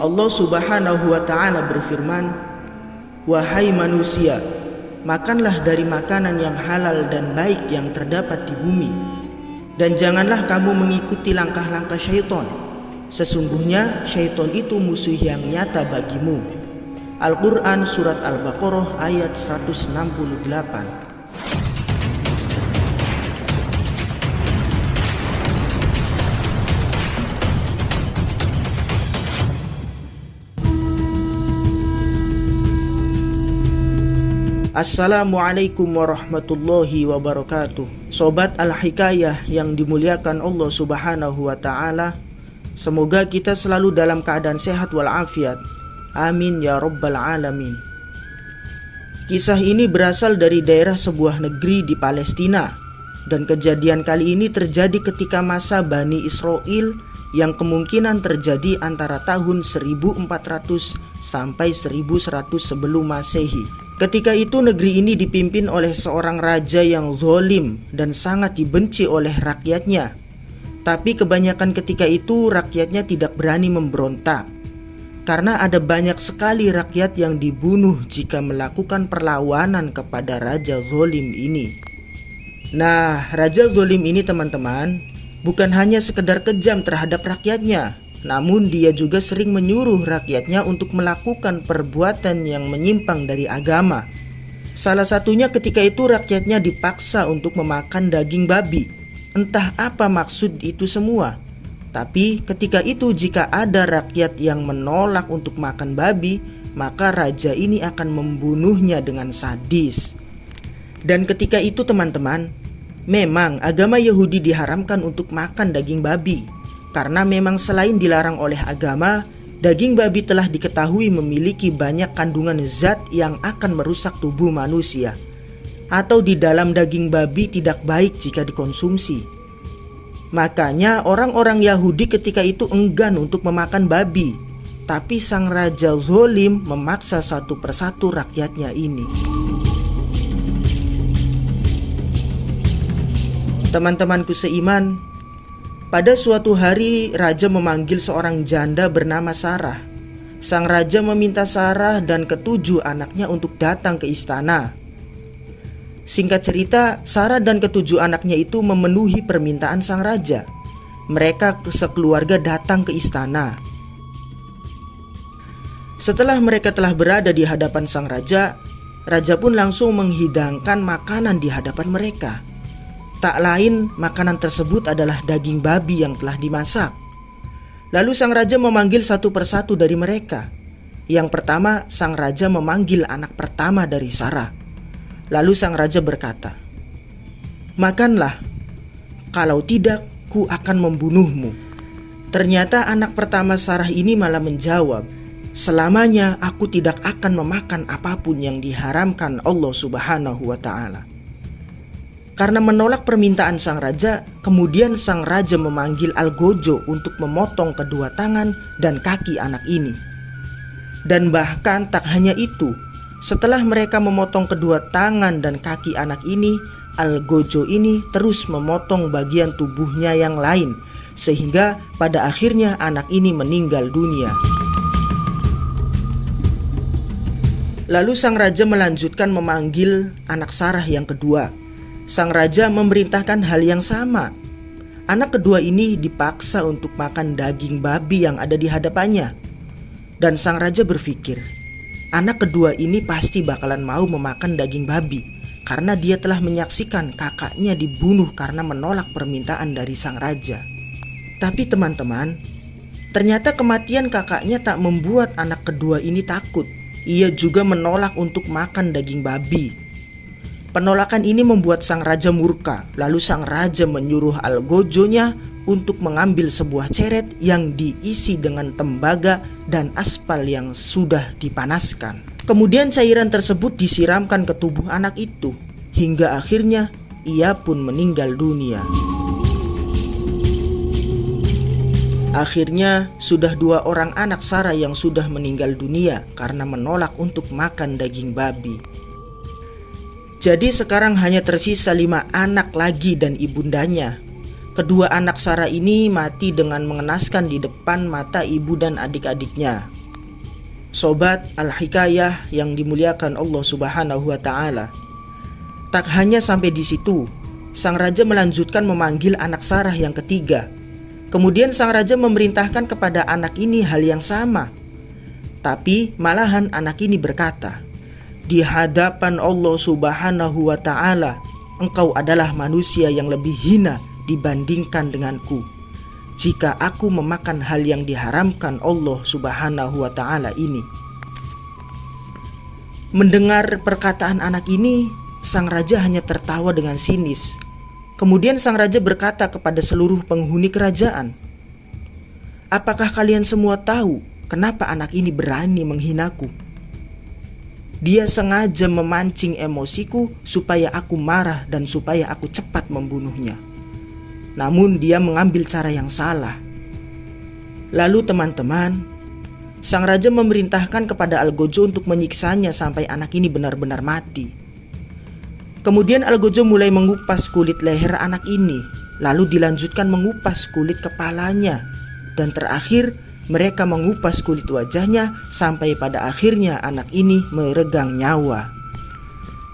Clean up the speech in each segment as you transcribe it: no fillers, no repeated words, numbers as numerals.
Allah Subhanahu wa ta'ala berfirman, "Wahai manusia, makanlah dari makanan yang halal dan baik yang terdapat di bumi, dan janganlah kamu mengikuti langkah-langkah syaitan. Sesungguhnya syaitan itu musuh yang nyata bagimu." Al-Quran Surat Al-Baqarah ayat 168. Assalamualaikum warahmatullahi wabarakatuh. Sobat Al-Hikayah yang dimuliakan Allah Subhanahu wa ta'ala, semoga kita selalu dalam keadaan sehat walafiat. Amin ya rabbal alamin. Kisah ini berasal dari daerah sebuah negeri di Palestina, dan kejadian kali ini terjadi ketika masa Bani Israel yang kemungkinan terjadi antara tahun 1400 sampai 1100 sebelum Masehi. Ketika itu negeri ini dipimpin oleh seorang raja yang zalim dan sangat dibenci oleh rakyatnya. Tapi kebanyakan ketika itu rakyatnya tidak berani memberontak, karena ada banyak sekali rakyat yang dibunuh jika melakukan perlawanan kepada raja zalim ini. Nah, raja zalim ini teman-teman, bukan hanya sekedar kejam terhadap rakyatnya, namun dia juga sering menyuruh rakyatnya untuk melakukan perbuatan yang menyimpang dari agama. Salah satunya ketika itu rakyatnya dipaksa untuk memakan daging babi. Entah apa maksud itu semua. Tapi ketika itu jika ada rakyat yang menolak untuk makan babi, maka raja ini akan membunuhnya dengan sadis. Dan ketika itu teman-teman, memang agama Yahudi diharamkan untuk makan daging babi, karena memang selain dilarang oleh agama, daging babi telah diketahui memiliki banyak kandungan zat yang akan merusak tubuh manusia, atau di dalam daging babi tidak baik jika dikonsumsi. Makanya orang-orang Yahudi ketika itu enggan untuk memakan babi, tapi sang raja zalim memaksa satu persatu rakyatnya ini. Teman-temanku seiman, pada suatu hari raja memanggil seorang janda bernama Sarah. Sang raja meminta Sarah dan ketujuh anaknya untuk datang ke istana. Singkat cerita, Sarah dan ketujuh anaknya itu memenuhi permintaan sang raja. Mereka sekeluarga datang ke istana. Setelah mereka telah berada di hadapan sang raja, raja pun langsung menghidangkan makanan di hadapan mereka. Tak lain, makanan tersebut adalah daging babi yang telah dimasak. Lalu sang raja memanggil satu persatu dari mereka. Yang pertama, sang raja memanggil anak pertama dari Sarah. Lalu sang raja berkata, "Makanlah, kalau tidak ku akan membunuhmu." Ternyata anak pertama Sarah ini malah menjawab, "Selamanya aku tidak akan memakan apapun yang diharamkan Allah Subhanahu wa ta'ala." Karena menolak permintaan sang raja, kemudian sang raja memanggil algojo untuk memotong kedua tangan dan kaki anak ini. Dan bahkan tak hanya itu, setelah mereka memotong kedua tangan dan kaki anak ini, algojo ini terus memotong bagian tubuhnya yang lain, sehingga pada akhirnya anak ini meninggal dunia. Lalu sang raja melanjutkan memanggil anak Sarah yang kedua. Sang raja memerintahkan hal yang sama. Anak kedua ini dipaksa untuk makan daging babi yang ada di hadapannya. Dan sang raja berpikir, anak kedua ini pasti bakalan mau memakan daging babi, karena dia telah menyaksikan kakaknya dibunuh karena menolak permintaan dari sang raja. Tapi teman-teman, ternyata kematian kakaknya tak membuat anak kedua ini takut. Ia juga menolak untuk makan daging babi. Penolakan ini membuat sang raja murka. Lalu sang raja menyuruh algojonya untuk mengambil sebuah ceret yang diisi dengan tembaga dan aspal yang sudah dipanaskan. Kemudian cairan tersebut disiramkan ke tubuh anak itu, hingga akhirnya ia pun meninggal dunia. Akhirnya sudah 2 orang anak Sarah yang sudah meninggal dunia karena menolak untuk makan daging babi. Jadi sekarang hanya tersisa 5 anak lagi dan ibundanya. Kedua anak Sarah ini mati dengan mengenaskan di depan mata ibu dan adik-adiknya. Sobat Al-Hikayah yang dimuliakan Allah Subhanahu wa Ta'ala, tak hanya sampai di situ, sang raja melanjutkan memanggil anak Sarah yang ketiga. Kemudian sang raja memerintahkan kepada anak ini hal yang sama. Tapi malahan anak ini berkata, "Di hadapan Allah Subhanahu wa Ta'ala, engkau adalah manusia yang lebih hina dibandingkan denganku. Jika aku memakan hal yang diharamkan Allah Subhanahu wa Ta'ala ini." Mendengar perkataan anak ini, sang raja hanya tertawa dengan sinis. Kemudian sang raja berkata kepada seluruh penghuni kerajaan, "Apakah kalian semua tahu kenapa anak ini berani menghinaku? Dia sengaja memancing emosiku supaya aku marah dan supaya aku cepat membunuhnya. Namun dia mengambil cara yang salah." Lalu teman-teman, sang raja memerintahkan kepada Algojo untuk menyiksanya sampai anak ini benar-benar mati. Kemudian Algojo mulai mengupas kulit leher anak ini, lalu dilanjutkan mengupas kulit kepalanya, dan terakhir mereka mengupas kulit wajahnya sampai pada akhirnya anak ini meregang nyawa.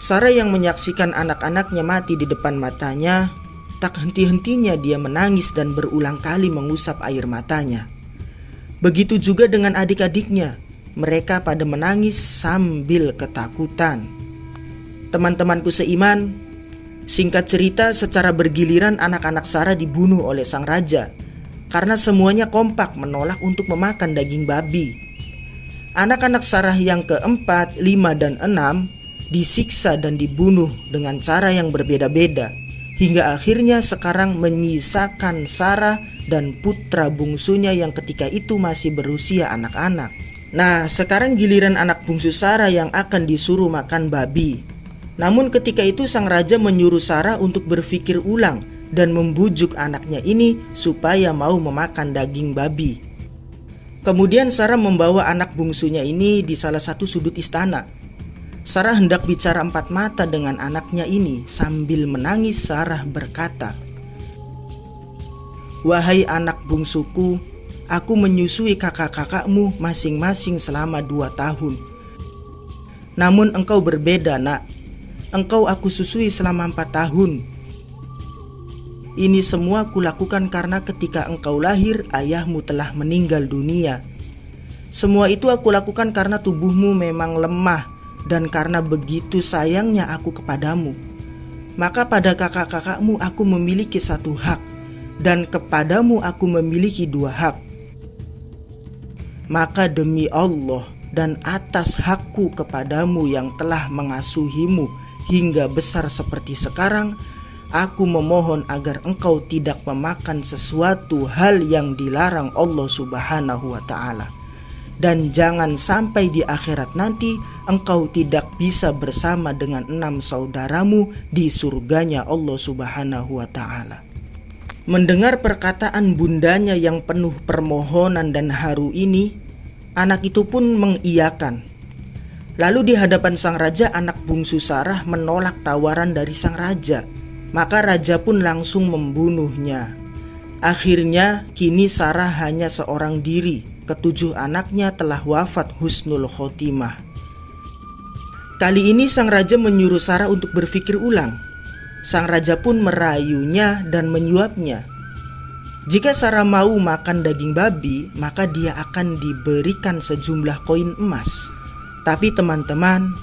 Sarah yang menyaksikan anak-anaknya mati di depan matanya, tak henti-hentinya dia menangis dan berulang kali mengusap air matanya. Begitu juga dengan adik-adiknya, mereka pada menangis sambil ketakutan. Teman-temanku seiman, singkat cerita secara bergiliran anak-anak Sarah dibunuh oleh sang raja karena semuanya kompak menolak untuk memakan daging babi. Anak-anak Sarah yang keempat, 5, dan 6 disiksa dan dibunuh dengan cara yang berbeda-beda, hingga akhirnya sekarang menyisakan Sarah dan putra bungsunya yang ketika itu masih berusia anak-anak. Nah, sekarang giliran anak bungsu Sarah yang akan disuruh makan babi. Namun ketika itu sang raja menyuruh Sarah untuk berpikir ulang dan membujuk anaknya ini supaya mau memakan daging babi. Kemudian Sarah membawa anak bungsunya ini di salah satu sudut istana. Sarah hendak bicara empat mata dengan anaknya ini. Sambil menangis Sarah berkata, "Wahai anak bungsuku, aku menyusui kakak-kakakmu masing-masing selama 2 tahun. Namun engkau berbeda, nak. Engkau aku susui selama 4 tahun. Ini semua kulakukan karena ketika engkau lahir, ayahmu telah meninggal dunia. Semua itu aku lakukan karena tubuhmu memang lemah dan karena begitu sayangnya aku kepadamu. Maka pada kakak-kakakmu aku memiliki 1 hak, dan kepadamu aku memiliki 2 hak. Maka demi Allah dan atas hakku kepadamu yang telah mengasuhimu hingga besar seperti sekarang, aku memohon agar engkau tidak memakan sesuatu hal yang dilarang Allah Subhanahu wa Ta'ala. Dan jangan sampai di akhirat nanti engkau tidak bisa bersama dengan 6 saudaramu di surganya Allah Subhanahu wa Ta'ala." Mendengar perkataan bundanya yang penuh permohonan dan haru ini, anak itu pun mengiyakan. Lalu di hadapan sang raja, anak bungsu Sarah menolak tawaran dari sang raja. Maka raja pun langsung membunuhnya. Akhirnya kini Sarah hanya seorang diri. Ke-7 anaknya telah wafat husnul khotimah. Kali ini sang raja menyuruh Sarah untuk berpikir ulang. Sang raja pun merayunya dan menyuapnya. Jika Sarah mau makan daging babi, maka dia akan diberikan sejumlah koin emas. Tapi teman-teman,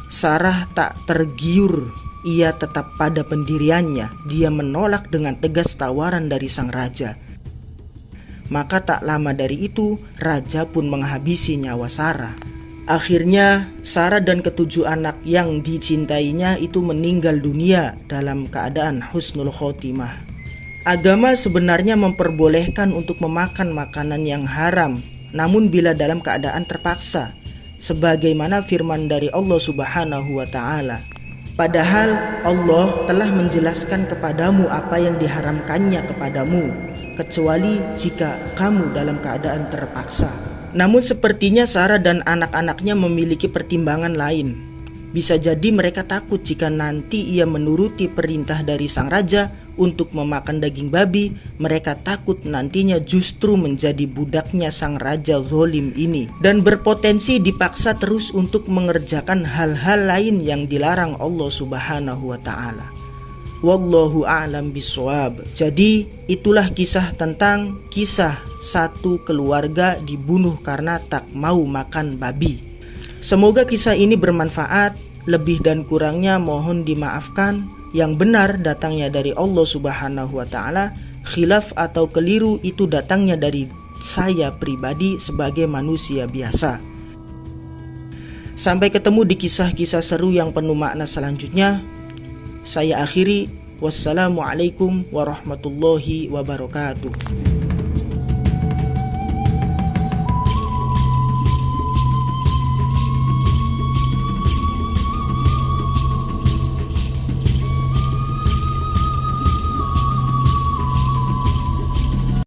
Sarah tak tergiur. Ia tetap pada pendiriannya. Dia menolak dengan tegas tawaran dari sang raja. Maka tak lama dari itu, raja pun menghabisi nyawa Sarah. Akhirnya Sarah dan ke-7 anak yang dicintainya itu meninggal dunia dalam keadaan husnul khotimah. Agama sebenarnya memperbolehkan untuk memakan makanan yang haram, namun bila dalam keadaan terpaksa, sebagaimana firman dari Allah Subhanahu wa Ta'ala. Padahal Allah telah menjelaskan kepadamu apa yang diharamkannya kepadamu, kecuali jika kamu dalam keadaan terpaksa. Namun sepertinya Sarah dan anak-anaknya memiliki pertimbangan lain. Bisa jadi mereka takut jika nanti ia menuruti perintah dari sang raja untuk memakan daging babi, mereka takut nantinya justru menjadi budaknya sang raja zalim ini dan berpotensi dipaksa terus untuk mengerjakan hal-hal lain yang dilarang Allah Subhanahu wa taala. Wallahu a'lam bishawab. Jadi itulah kisah satu keluarga dibunuh karena tak mau makan babi. Semoga kisah ini bermanfaat. Lebih dan kurangnya mohon dimaafkan. Yang benar datangnya dari Allah Subhanahu wa taala. Khilaf atau keliru itu datangnya dari saya pribadi sebagai manusia biasa. Sampai ketemu di kisah-kisah seru yang penuh makna selanjutnya. Saya akhiri. Wassalamualaikum warahmatullahi wabarakatuh.